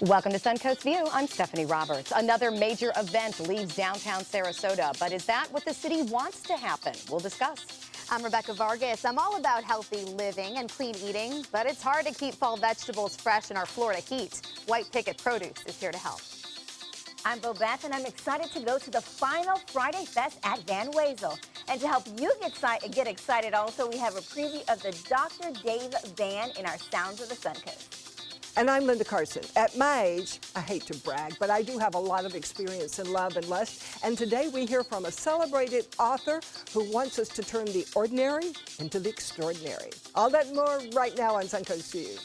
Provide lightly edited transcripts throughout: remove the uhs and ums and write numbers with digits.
Welcome to Suncoast View. I'm Stephanie Roberts. Another major event leaves downtown Sarasota, but is that what the city wants to happen? We'll discuss. I'm Rebecca Vargas. I'm all about healthy living and clean eating, but it's hard to keep fall vegetables fresh in our Florida heat. White Picket Produce is here to help. I'm Bobette, and I'm excited to go to the final Friday Fest at Van Wezel. And to help you get excited also, we have a preview of the Dr. Dave Band in our Sounds of the Suncoast. And I'm Linda Carson. At my age, I hate to brag, but I do have a lot of experience in love and lust. And today we hear from a celebrated author who wants us to turn the ordinary into the extraordinary. All that and more right now on Suncoast View.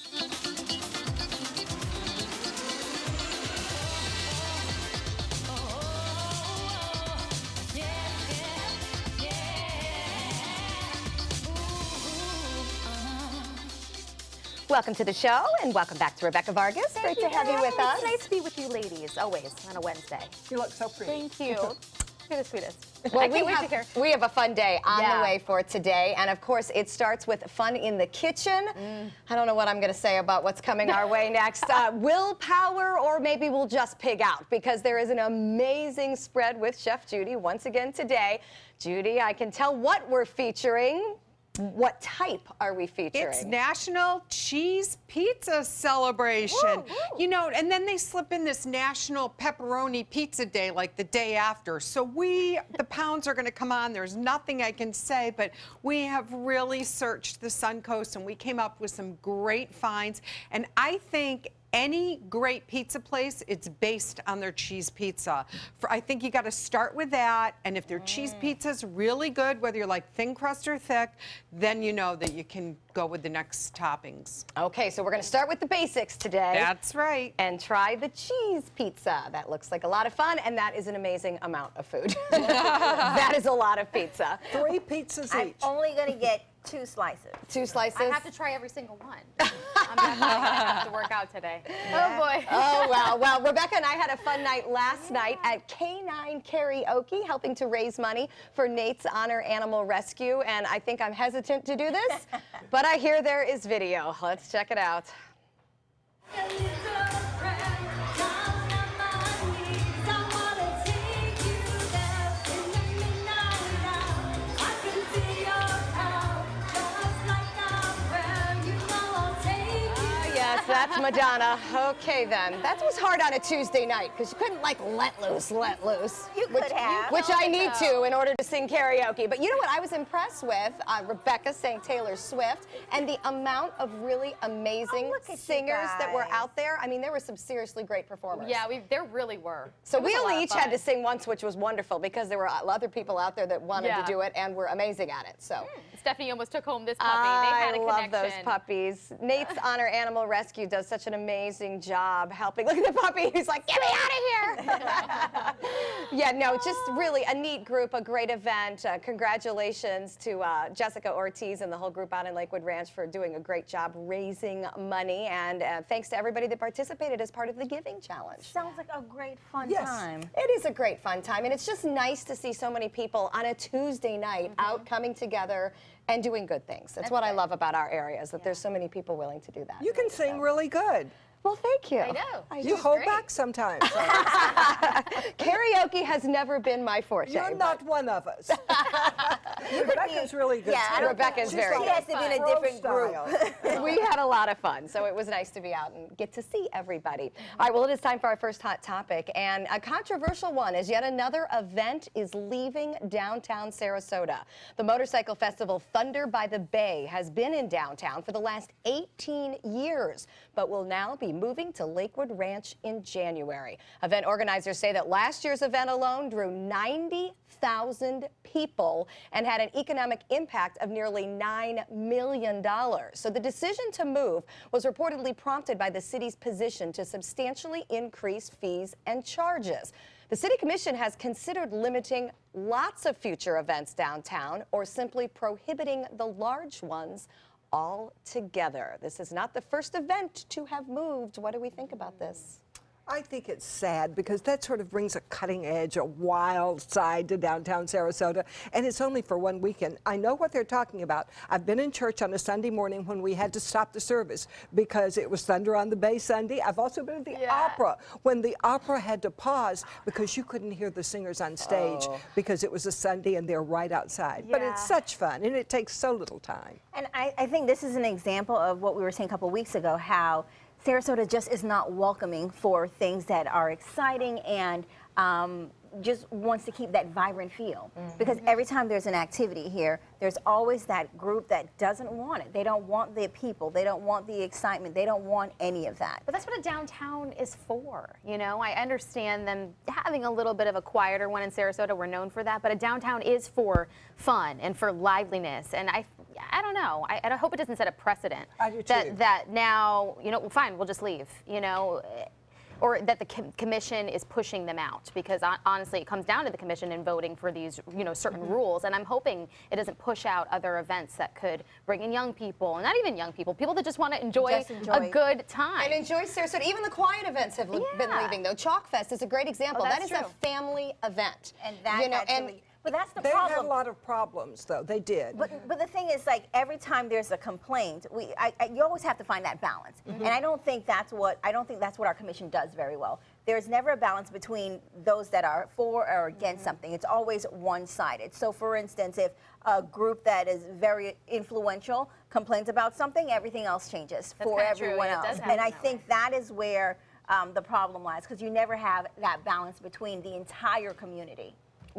Welcome to the show, and welcome back to Rebecca Vargas. Great to have you with us. It's nice to be with you ladies, always, on a Wednesday. You look so pretty. Thank you. You're the sweetest. Well, we have a fun day on the way for today, and of course it starts with fun in the kitchen. I don't know what I'm going to say about what's coming our way next. Willpower, or maybe we'll just pig out, because there is an amazing spread with Chef Judy once again today. Judy, I can tell what we're featuring. What type are we featuring? It's National Cheese Pizza Celebration. Woo, woo. You know, and then they slip in this National Pepperoni Pizza Day like the day after. So the pounds are going to come on. There's nothing I can say, but we have really searched the Suncoast and we came up with some great finds. And I think any great pizza place, it's based on their cheese pizza. I think you got to start with that, and if their cheese pizza's really good, whether you're like thin crust or thick, then you know that you can go with the next toppings. Okay, so we're going to start with the basics today. That's right. And try the cheese pizza. That looks like a lot of fun, and that is an amazing amount of food. That is a lot of pizza. 3 pizzas I'm each. only going to get 2 slices. 2 slices? I have to try every single one. I'm definitely going to have to work out today. Oh, boy. Oh, wow. Well, Rebecca and I had a fun night last night at K9 Karaoke, helping to raise money for Nate's Honor Animal Rescue. And I think I'm hesitant to do this, but I hear there is video. Let's check it out. That's Madonna. Okay, then. That was hard on a Tuesday night, because you couldn't, like, let loose. You could have. Which I need to in order to sing karaoke. But you know what I was impressed with? Rebecca sang Taylor Swift, and the amount of really amazing singers that were out there. I mean, there were some seriously great performers. Yeah, there really were. So we only each had to sing once, which was wonderful, because there were other people out there that wanted to do it and were amazing at it. So Stephanie almost took home this puppy. They had a connection. I love those puppies. Nate's Honor Animal Rescue does such an amazing job helping. Look at the puppy. He's like, get me out of here. Yeah, no, just really a neat group, a great event. Congratulations to Jessica Ortiz and the whole group out in Lakewood Ranch for doing a great job raising money. And thanks to everybody that participated as part of the Giving Challenge. Sounds like a great fun time. It is a great fun time. And it's just nice to see so many people on a Tuesday night out coming together and doing good things. That's what I love about our area, is that there's so many people willing to do that. You can sing really good. Well, thank you. I know. You hold back sometimes. Karaoke has never been my forte. You're not one of us. Rebecca's really good. Yeah, Rebecca's very good. She has to be in a different group. We had a lot of fun, so it was nice to be out and get to see everybody. All right, well, it is time for our first hot topic, and a controversial one is yet another event is leaving downtown Sarasota. The motorcycle festival Thunder by the Bay has been in downtown for the last 18 years, but will now be moving to Lakewood Ranch in January. Event organizers say that last year's event alone drew 90,000 people and had an economic impact of nearly $9 million. So the decision to move was reportedly prompted by the city's position to substantially increase fees and charges. The City Commission has considered limiting lots of future events downtown or simply prohibiting the large ones altogether. This is not the first event to have moved. What do we think about this? I think it's sad because that sort of brings a cutting edge, a wild side to downtown Sarasota, and it's only for one weekend. I know what they're talking about. I've been in church on a Sunday morning when we had to stop the service because it was Thunder on the Bay Sunday. I've also been at the opera when the opera had to pause because you couldn't hear the singers on stage because it was a Sunday and they're right outside. But it's such fun and it takes so little time. And I think this is an example of what we were saying a couple weeks ago, how Sarasota just is not welcoming for things that are exciting and just wants to keep that vibrant feel. Because every time there's an activity here, there's always that group that doesn't want it. They don't want the people. They don't want the excitement. They don't want any of that. But that's what a downtown is for, you know? I understand them having a little bit of a quieter one in Sarasota. We're known for that. But a downtown is for fun and for liveliness. And I don't know. I hope it doesn't set a precedent. I do too. That now, you know, well, fine, we'll just leave, you know? Or that the commission is pushing them out, because honestly, it comes down to the commission and voting for these, you know, certain rules. And I'm hoping it doesn't push out other events that could bring in young people, and not even young people, people that just want to enjoy a good time. And enjoy Sarasota. Even the quiet events have been leaving, though. Chalk Fest is a great example. That is a family event. And that actually, but that's the They problem. had a lot of problems, though. They did. But the thing is, like, every time there's a complaint, you always have to find that balance. And I don't think that's what our commission does very well. There's never a balance between those that are for or against something. It's always one-sided. So, for instance, if a group that is very influential complains about something, everything else changes for everyone else. And I think that is where the problem lies, because you never have that balance between the entire community.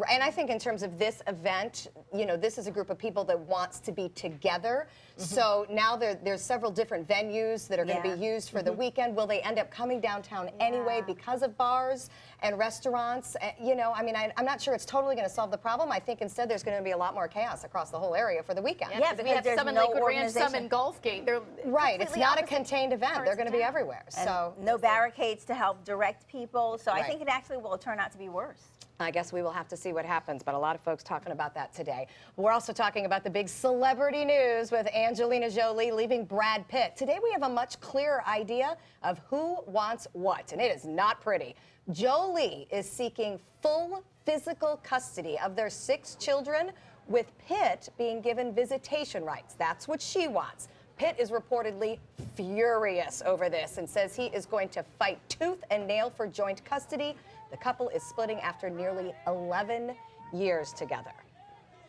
And I think in terms of this event, you know, this is a group of people that wants to be together. So now there's several different venues that are going to be used for the weekend. Will they end up coming downtown anyway because of bars and restaurants? You know, I mean, I'm not sure it's totally going to solve the problem. I think instead there's going to be a lot more chaos across the whole area for the weekend. Yeah, we have some in Lakewood Ranch, some in Gulfgate. They're it's not a contained event. They're going to be everywhere. So no barricades to help direct people. So I think it actually will turn out to be worse. I guess we will have to see what happens, but a lot of folks talking about that today. We're also talking about the big celebrity news with Angelina Jolie leaving Brad Pitt. Today we have a much clearer idea of who wants what, and it is not pretty. Jolie is seeking full physical custody of their 6 children, with Pitt being given visitation rights. That's what she wants. Pitt is reportedly furious over this and says he is going to fight tooth and nail for joint custody. The couple is splitting after nearly 11 years together.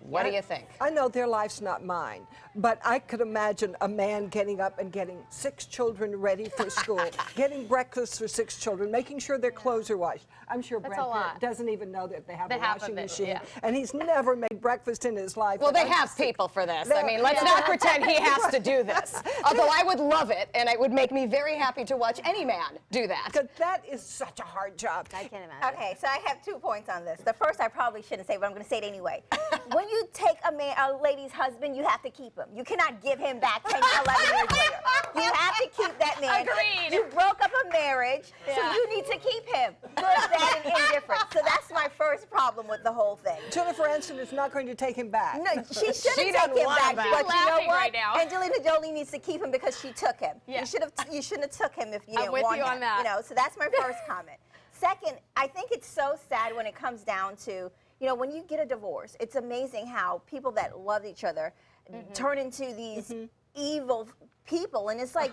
What do you think? I know their life's not mine, but I could imagine a man getting up and getting 6 children ready for school, getting breakfast for 6 children, making sure their clothes are washed. I'm sure Brad Pitt doesn't even know that they have a washing machine, and he's never made breakfast in his life. Well, they have people for this. I mean, let's not pretend he has to do this. Although I would love it, and it would make me very happy to watch any man do that. Because that is such a hard job. I can't imagine. Okay, so I have 2 points on this. The first I probably shouldn't say, but I'm going to say it anyway. When you take a lady's husband, you have to keep him. You cannot give him back 10, 11 years later. You have to keep that man. Agreed. You broke up a marriage, so you need to keep him. Good, bad, and indifferent. So that's my first problem with the whole thing. Jennifer Aniston is not going to take him back. No, she shouldn't take him back. But you know what? Right now. Angelina Jolie needs to keep him because she took him. Yeah. You shouldn't have took him if you didn't I'm with want you him. on that. You know, so that's my first comment. Second, I think it's so sad when it comes down to, you know, when you get a divorce, it's amazing how people that love each other turn into these evil people. And it's like,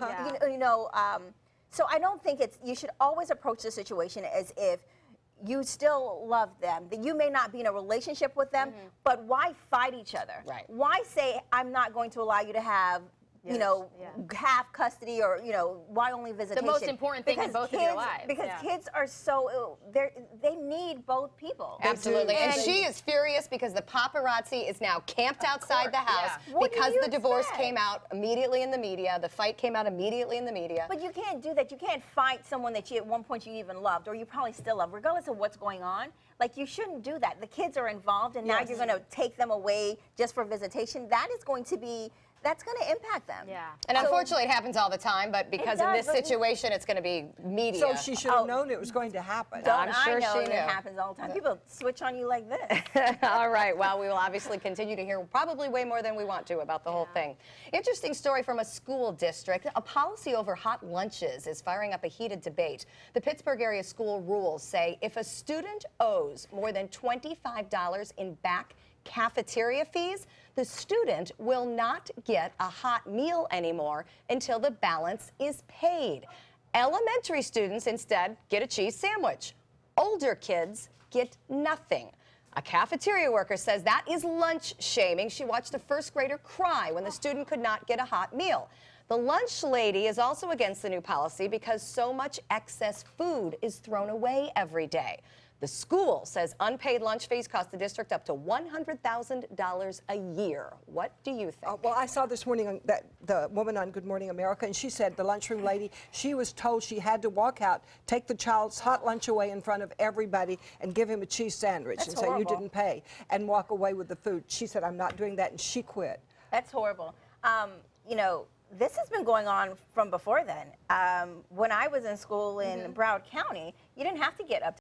so I don't think you should always approach the situation as if you still love them, that you may not be in a relationship with them, but why fight each other? Right. Why say, I'm not going to allow you to have half custody, or, why only visitation? The most important thing in both of your lives. Because kids are so, they need both people. Absolutely. And she is furious because the paparazzi is now camped outside the house because the divorce came out immediately in the media. The fight came out immediately in the media. But you can't do that. You can't fight someone that at one point you even loved, or you probably still love, regardless of what's going on. Like, you shouldn't do that. The kids are involved, and now you're going to take them away just for visitation. That is going to be that's going to impact them. Yeah. And unfortunately, it happens all the time, but because in does, this but- situation, it's going to be media. So she should have known it was going to happen. Don't I'm sure I know she that knew. happens all the time. People switch on you like this. All right. Well, we will obviously continue to hear probably way more than we want to about the whole thing. Interesting story from a school district. A policy over hot lunches is firing up a heated debate. The Pittsburgh area school rules say if a student owes more than $25 in back cafeteria fees, the student will not get a hot meal anymore until the balance is paid. Elementary students instead get a cheese sandwich. Older kids get nothing. A cafeteria worker says that is lunch shaming. She watched a first grader cry when the student could not get a hot meal. The lunch lady is also against the new policy because so much excess food is thrown away every day. The school says unpaid lunch fees cost the district up to $100,000 a year. What do you think? Well, I saw this morning that the woman on Good Morning America, and she said, the lunchroom lady, she was told she had to walk out, take the child's hot lunch away in front of everybody, and give him a cheese sandwich That's and say, you horrible. didn't pay, and walk away with the food. She said, I'm not doing that, and she quit. That's horrible. You know, this has been going on from before then. When I was in school in Broward County, you didn't have to get up